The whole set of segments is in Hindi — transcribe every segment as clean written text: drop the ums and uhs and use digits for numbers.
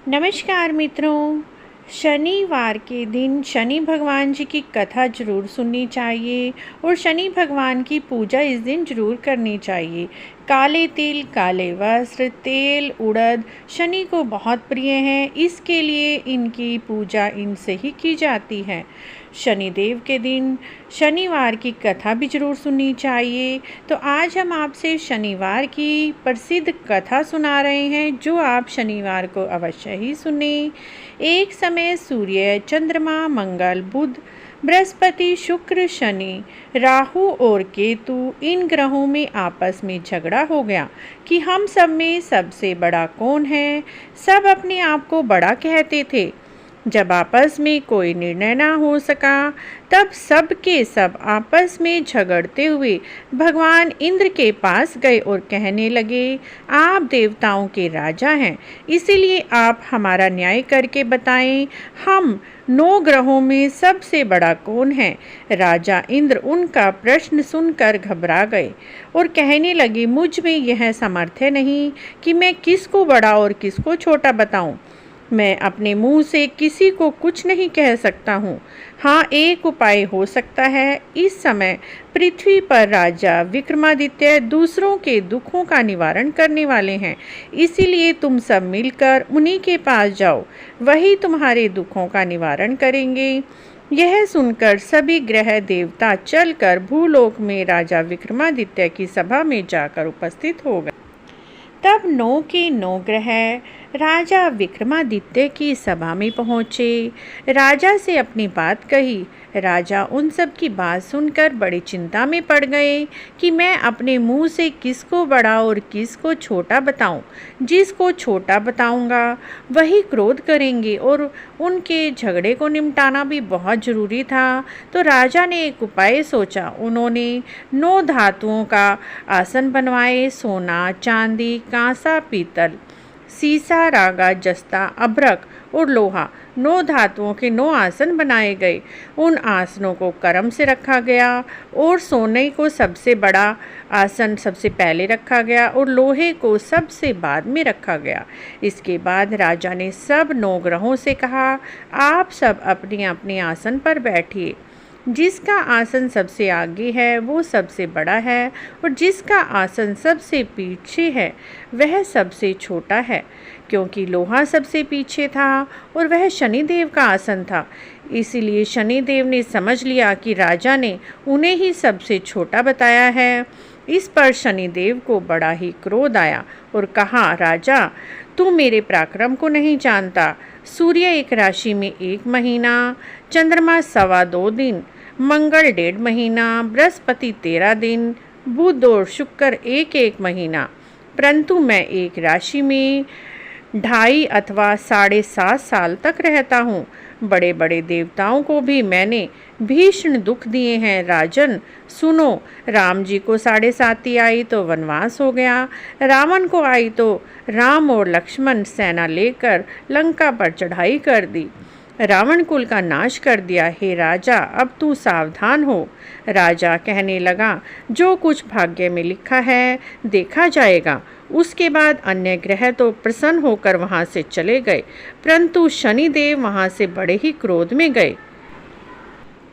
नमस्कार मित्रों। शनिवार के दिन शनि भगवान जी की कथा ज़रूर सुननी चाहिए और शनि भगवान की पूजा इस दिन ज़रूर करनी चाहिए। काले तिल, काले वस्त्र, तेल, उड़द शनि को बहुत प्रिय हैं, इसके लिए इनकी पूजा इनसे ही की जाती है। शनिदेव के दिन शनिवार की कथा भी ज़रूर सुननी चाहिए। तो आज हम आपसे शनिवार की प्रसिद्ध कथा सुना रहे हैं, जो आप शनिवार को अवश्य ही सुने। एक समय सूर्य, चंद्रमा, मंगल, बुध, बृहस्पति, शुक्र, शनि, राहु और केतु इन ग्रहों में आपस में झगड़ा हो गया कि हम सब में सबसे बड़ा कौन है। सब अपने आप को बड़ा कहते थे। जब आपस में कोई निर्णय ना हो सका, तब सब के सब आपस में झगड़ते हुए भगवान इंद्र के पास गए और कहने लगे, आप देवताओं के राजा हैं, इसीलिए आप हमारा न्याय करके बताएं, हम 9 ग्रहों में सबसे बड़ा कौन है। राजा इंद्र उनका प्रश्न सुनकर घबरा गए और कहने लगे, मुझ में यह सामर्थ्य नहीं कि मैं किसको बड़ा और किसको छोटा बताऊं। मैं अपने मुंह से किसी को कुछ नहीं कह सकता हूँ। हाँ, एक उपाय हो सकता है। इस समय पृथ्वी पर राजा विक्रमादित्य दूसरों के दुखों का निवारण करने वाले हैं, इसीलिए तुम सब मिलकर उन्हीं के पास जाओ, वही तुम्हारे दुखों का निवारण करेंगे। यह सुनकर सभी ग्रह देवता चलकर भूलोक में राजा विक्रमादित्य की सभा में जाकर उपस्थित हो गए। तब 9 के 9 ग्रह राजा विक्रमादित्य की सभा में पहुँचे। राजा से अपनी बात कही। राजा उन सब की बात सुनकर बड़ी चिंता में पड़ गए कि मैं अपने मुंह से किसको बड़ा और किसको छोटा बताऊं। जिसको छोटा बताऊंगा वही क्रोध करेंगे और उनके झगड़े को निपटाना भी बहुत ज़रूरी था। तो राजा ने एक उपाय सोचा। उन्होंने 9 धातुओं का आसन बनवाए। सोना, चांदी, कांसा, पीतल, सीसा, रागा, जस्ता, अभ्रक और लोहा 9 धातुओं के 9 आसन बनाए गए। उन आसनों को क्रम से रखा गया और सोने को सबसे बड़ा आसन सबसे पहले रखा गया और लोहे को सबसे बाद में रखा गया। इसके बाद राजा ने सब 9 ग्रहों से कहा, आप सब अपने अपने आसन पर बैठिए। जिसका आसन सबसे आगे है वो सबसे बड़ा है और जिसका आसन सबसे पीछे है वह सबसे छोटा है। क्योंकि लोहा सबसे पीछे था और वह शनिदेव का आसन था, इसीलिए शनिदेव ने समझ लिया कि राजा ने उन्हें ही सबसे छोटा बताया है। इस पर शनिदेव को बड़ा ही क्रोध आया और कहा, राजा तू मेरे पराक्रम को नहीं जानता। सूर्य एक राशि में 1 महीना, चंद्रमा 2.25 दिन, मंगल 1.5 महीना, बृहस्पति 13 दिन, बुध और शुक्र 1 महीना, परंतु मैं एक राशि में 2.5 अथवा 7.5 साल तक रहता हूँ। बड़े बड़े देवताओं को भी मैंने भीषण दुख दिए हैं। राजन सुनो, राम जी को 7.5 आई तो वनवास हो गया। रावण को आई तो राम और लक्ष्मण सेना लेकर लंका पर चढ़ाई कर दी, रावण कुल का नाश कर दिया। हे राजा, अब तू सावधान हो। राजा कहने लगा, जो कुछ भाग्य में लिखा है देखा जाएगा। उसके बाद अन्य ग्रह तो प्रसन्न होकर वहां से चले गए, परंतु शनिदेव वहां से बड़े ही क्रोध में गए।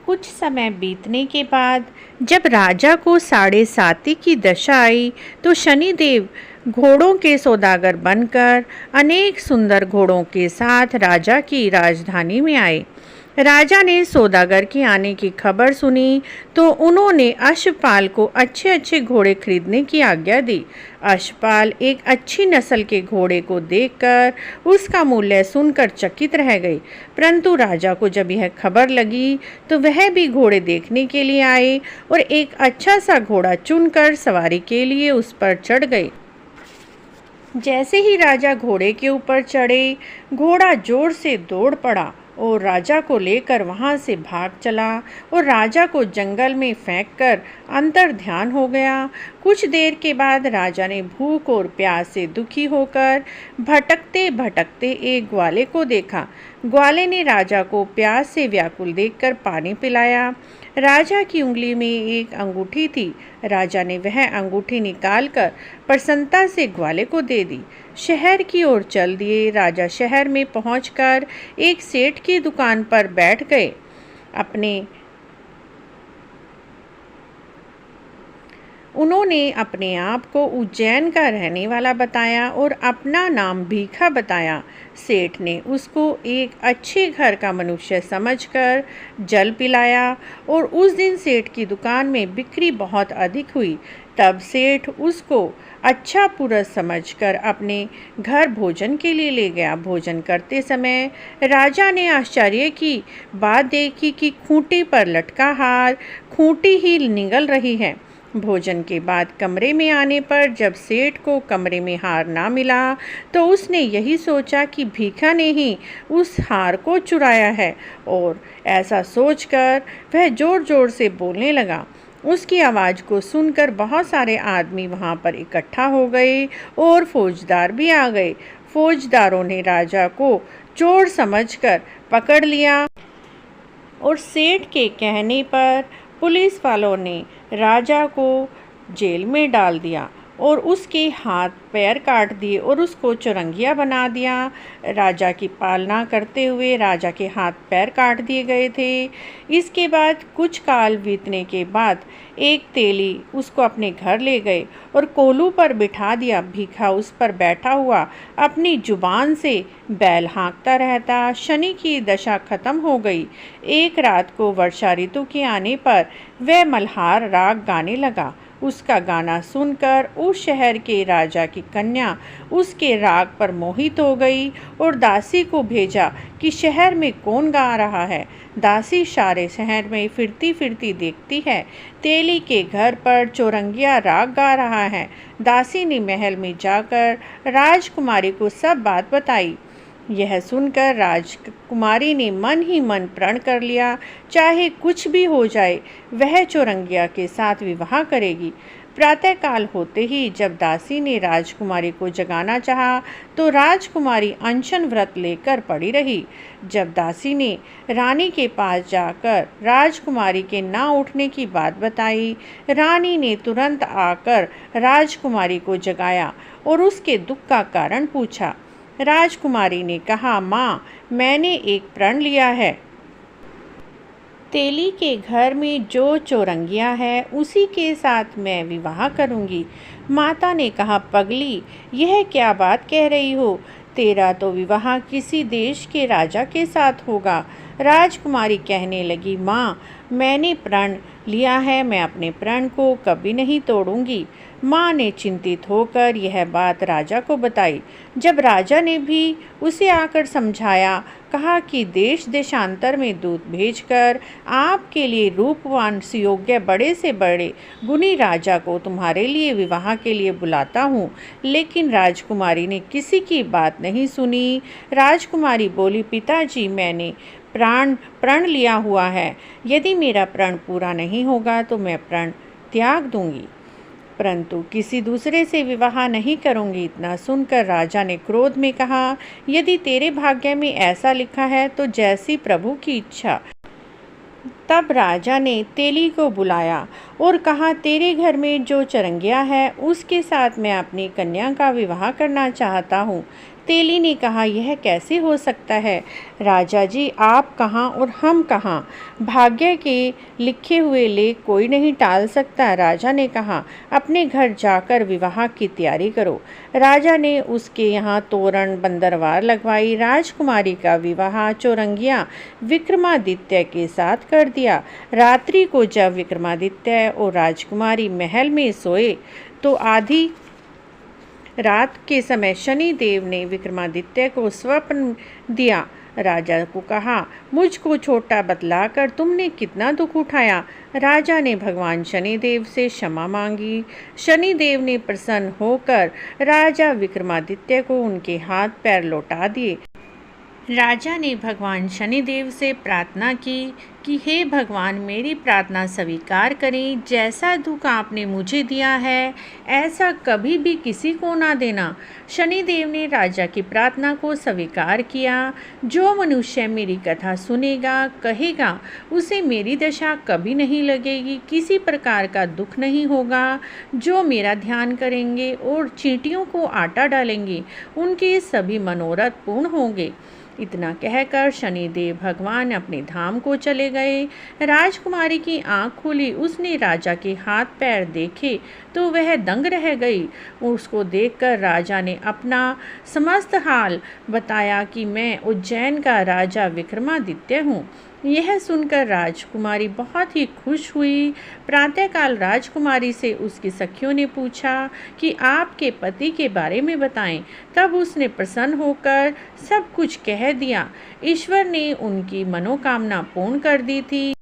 कुछ समय बीतने के बाद जब राजा को 7.5 की दशा आई तो शनिदेव घोड़ों के सौदागर बनकर अनेक सुंदर घोड़ों के साथ राजा की राजधानी में आए। राजा ने सौदागर के आने की खबर सुनी तो उन्होंने अश्वपाल को अच्छे अच्छे घोड़े खरीदने की आज्ञा दी। अश्वपाल एक अच्छी नस्ल के घोड़े को देखकर उसका मूल्य सुनकर चकित रह गई, परंतु राजा को जब यह खबर लगी तो वह भी घोड़े देखने के लिए आए और एक अच्छा सा घोड़ा चुनकर सवारी के लिए उस पर चढ़ गए। जैसे ही राजा घोड़े के ऊपर चढ़े, घोड़ा जोर से दौड़ पड़ा और राजा को लेकर वहां से भाग चला और राजा को जंगल में फेंककर अंतर ध्यान हो गया। कुछ देर के बाद राजा ने भूख और प्यास से दुखी होकर भटकते भटकते एक ग्वाले को देखा। ग्वाले ने राजा को प्यास से व्याकुल देखकर पानी पिलाया। राजा की उंगली में एक अंगूठी थी। राजा ने वह अंगूठी निकालकर प्रसन्नता से ग्वाले को दे दी। शहर की ओर चल दिए। राजा शहर में पहुंचकर एक सेठ की दुकान पर बैठ गए। उन्होंने अपने आप को उज्जैन का रहने वाला बताया और अपना नाम भीखा बताया। सेठ ने उसको एक अच्छे घर का मनुष्य समझकर जल पिलाया और उस दिन सेठ की दुकान में बिक्री बहुत अधिक हुई। तब सेठ उसको अच्छा पुरुष समझकर अपने घर भोजन के लिए ले गया। भोजन करते समय राजा ने आश्चर्य की बात देखी कि खूंटी पर लटका हार खूंटी ही निगल रही है। भोजन के बाद कमरे में आने पर जब सेठ को कमरे में हार ना मिला तो उसने यही सोचा कि भीखा ने ही उस हार को चुराया है और ऐसा सोचकर वह ज़ोर ज़ोर से बोलने लगा। उसकी आवाज़ को सुनकर बहुत सारे आदमी वहाँ पर इकट्ठा हो गए और फौजदार भी आ गए। फौजदारों ने राजा को चोर समझकर पकड़ लिया और सेठ के कहने पर पुलिस वालों ने राजा को जेल में डाल दिया और उसके हाथ पैर काट दिए और उसको चुरंगिया बना दिया। राजा की पालना करते हुए राजा के हाथ पैर काट दिए गए थे। इसके बाद कुछ काल बीतने के बाद एक तेली उसको अपने घर ले गए और कोलू पर बिठा दिया। भीखा उस पर बैठा हुआ अपनी जुबान से बैल हाँकता रहता। शनि की दशा खत्म हो गई। एक रात को वर्षा ऋतु के आने पर वह मल्हार राग गाने लगा। उसका गाना सुनकर उस शहर के राजा की कन्या उसके राग पर मोहित हो गई और दासी को भेजा कि शहर में कौन गा रहा है। दासी सारे शहर में फिरती फिरती देखती है, तेली के घर पर चौरंगिया राग गा रहा है। दासी ने महल में जाकर राजकुमारी को सब बात बताई। यह सुनकर राजकुमारी ने मन ही मन प्रण कर लिया, चाहे कुछ भी हो जाए वह चौरंगिया के साथ विवाह करेगी। प्रातःकाल होते ही जब दासी ने राजकुमारी को जगाना चाहा तो राजकुमारी अनशन व्रत लेकर पड़ी रही। जब दासी ने रानी के पास जाकर राजकुमारी के ना उठने की बात बताई, रानी ने तुरंत आकर राजकुमारी को जगाया और उसके दुख का कारण पूछा। राजकुमारी ने कहा, माँ, मैंने एक प्रण लिया है। तेली के घर में जो चौरंगिया है उसी के साथ मैं विवाह करूंगी। माता ने कहा, पगली, यह क्या बात कह रही हो? तेरा तो विवाह किसी देश के राजा के साथ होगा। राजकुमारी कहने लगी, माँ, मैंने प्रण लिया है, मैं अपने प्रण को कभी नहीं तोड़ूंगी। माँ ने चिंतित होकर यह बात राजा को बताई। जब राजा ने भी उसे आकर समझाया, कहा कि देश देशांतर में दूत भेजकर आपके लिए रूपवान सुयोग्य बड़े से बड़े गुणी राजा को तुम्हारे लिए विवाह के लिए बुलाता हूँ। लेकिन राजकुमारी ने किसी की बात नहीं सुनी। राजकुमारी बोली, पिताजी, मैंने प्रण लिया हुआ है। यदि मेरा प्रण पूरा नहीं होगा तो मैं प्रण त्याग दूंगी, परंतु किसी दूसरे से विवाह नहीं करूंगी। इतना सुनकर राजा ने क्रोध में कहा, यदि तेरे भाग्य में ऐसा लिखा है तो जैसी प्रभु की इच्छा। तब राजा ने तेली को बुलाया और कहा, तेरे घर में जो चरंगिया है उसके साथ मैं अपनी कन्या का विवाह करना चाहता हूँ। तेली ने कहा, यह कैसे हो सकता है? राजा जी, आप कहाँ और हम कहाँ? भाग्य के लिखे हुए लेख कोई नहीं टाल सकता। राजा ने कहा, अपने घर जाकर विवाह की तैयारी करो। राजा ने उसके यहाँ तोरण बंदरवार लगवाई। राजकुमारी का विवाह चौरंगिया विक्रमादित्य के साथ कर दिया। रात्रि को जब विक्रमादित्य और राजकुमारी महल में सोए तो आधी रात के समय शनि देव ने विक्रमादित्य को स्वप्न दिया। राजा को कहा, मुझको छोटा बतलाकर तुमने कितना दुख उठाया। राजा ने भगवान शनिदेव से क्षमा मांगी। शनिदेव ने प्रसन्न होकर राजा विक्रमादित्य को उनके हाथ पैर लौटा दिए। राजा ने भगवान शनिदेव से प्रार्थना की कि हे भगवान, मेरी प्रार्थना स्वीकार करें। जैसा दुख आपने मुझे दिया है ऐसा कभी भी किसी को ना देना। शनिदेव ने राजा की प्रार्थना को स्वीकार किया। जो मनुष्य मेरी कथा सुनेगा, कहेगा, उसे मेरी दशा कभी नहीं लगेगी, किसी प्रकार का दुख नहीं होगा। जो मेरा ध्यान करेंगे और चींटियों को आटा डालेंगे, उनके सभी मनोरथ पूर्ण होंगे। इतना कहकर शनिदेव भगवान अपने धाम को चले गए। राजकुमारी की आंख खुली, उसने राजा के हाथ पैर देखे तो वह दंग रह गई। उसको देखकर राजा ने अपना समस्त हाल बताया कि मैं उज्जैन का राजा विक्रमादित्य हूँ। यह सुनकर राजकुमारी बहुत ही खुश हुई। प्रातःकाल राजकुमारी से उसकी सखियों ने पूछा कि आपके पति के बारे में बताएं। तब उसने प्रसन्न होकर सब कुछ कह दिया। ईश्वर ने उनकी मनोकामना पूर्ण कर दी थी।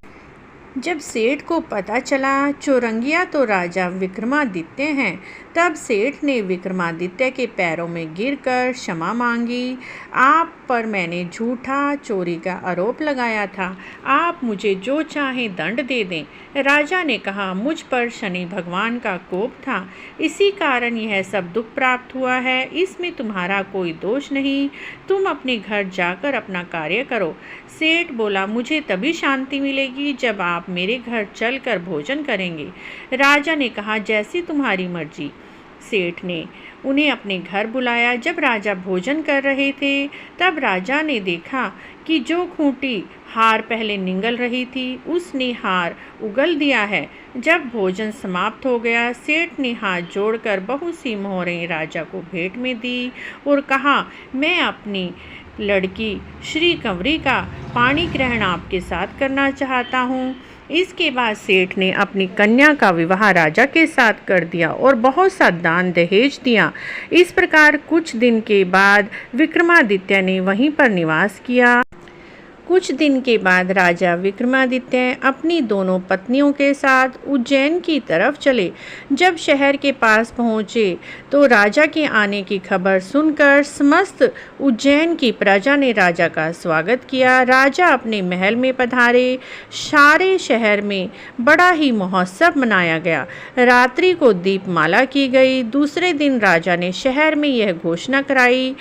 जब सेठ को पता चला चौरंगिया तो राजा विक्रमादित्य हैं, तब सेठ ने विक्रमादित्य के पैरों में गिरकर क्षमा मांगी। आप पर मैंने झूठा चोरी का आरोप लगाया था, आप मुझे जो चाहें दंड दे दें। राजा ने कहा, मुझ पर शनि भगवान का कोप था, इसी कारण यह सब दुख प्राप्त हुआ है। इसमें तुम्हारा कोई दोष नहीं, तुम अपने घर जाकर अपना कार्य करो। सेठ बोला, मुझे तभी शांति मिलेगी जब आप मेरे घर चलकर भोजन करेंगे। राजा ने कहा, जैसी तुम्हारी मर्जी। सेठ ने उन्हें अपने घर बुलाया। जब राजा भोजन कर रहे थे तब राजा ने देखा कि जो खूंटी हार पहले निगल रही थी उसने हार उगल दिया है। जब भोजन समाप्त हो गया, सेठ ने हाथ जोड़कर बहुत सी मोहरें राजा को भेंट में दी और कहा, मैं अपनी लड़की श्री कंवरी का पाणी ग्रहण आपके साथ करना चाहता हूँ। इसके बाद सेठ ने अपनी कन्या का विवाह राजा के साथ कर दिया और बहुत सा दान दहेज दिया। इस प्रकार कुछ दिन के बाद विक्रमादित्य ने वहीं पर निवास किया। कुछ दिन के बाद राजा विक्रमादित्य अपनी दोनों पत्नियों के साथ उज्जैन की तरफ चले। जब शहर के पास पहुँचे तो राजा के आने की खबर सुनकर समस्त उज्जैन की प्रजा ने राजा का स्वागत किया। राजा अपने महल में पधारे। सारे शहर में बड़ा ही महोत्सव मनाया गया। रात्रि को दीपमाला की गई। दूसरे दिन राजा ने शहर में यह घोषणा कराई,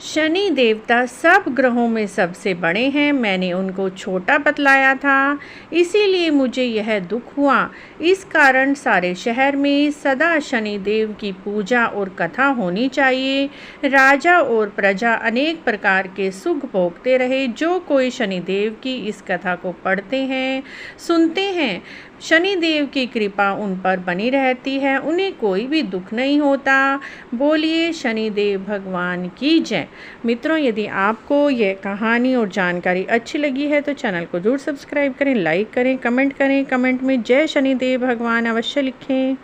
शनि देवता सब ग्रहों में सबसे बड़े हैं। मैंने उनको छोटा बतलाया था, इसीलिए मुझे यह दुख हुआ। इस कारण सारे शहर में सदा शनि देव की पूजा और कथा होनी चाहिए। राजा और प्रजा अनेक प्रकार के सुख भोगते रहे। जो कोई शनि देव की इस कथा को पढ़ते हैं, सुनते हैं, शनि देव की कृपा उन पर बनी रहती है, उन्हें कोई भी दुख नहीं होता। बोलिए शनि देव भगवान की जय। मित्रों, यदि आपको यह कहानी और जानकारी अच्छी लगी है तो चैनल को जरूर सब्सक्राइब करें, लाइक करें, कमेंट करें। कमेंट में जय शनि देव भगवान अवश्य लिखें।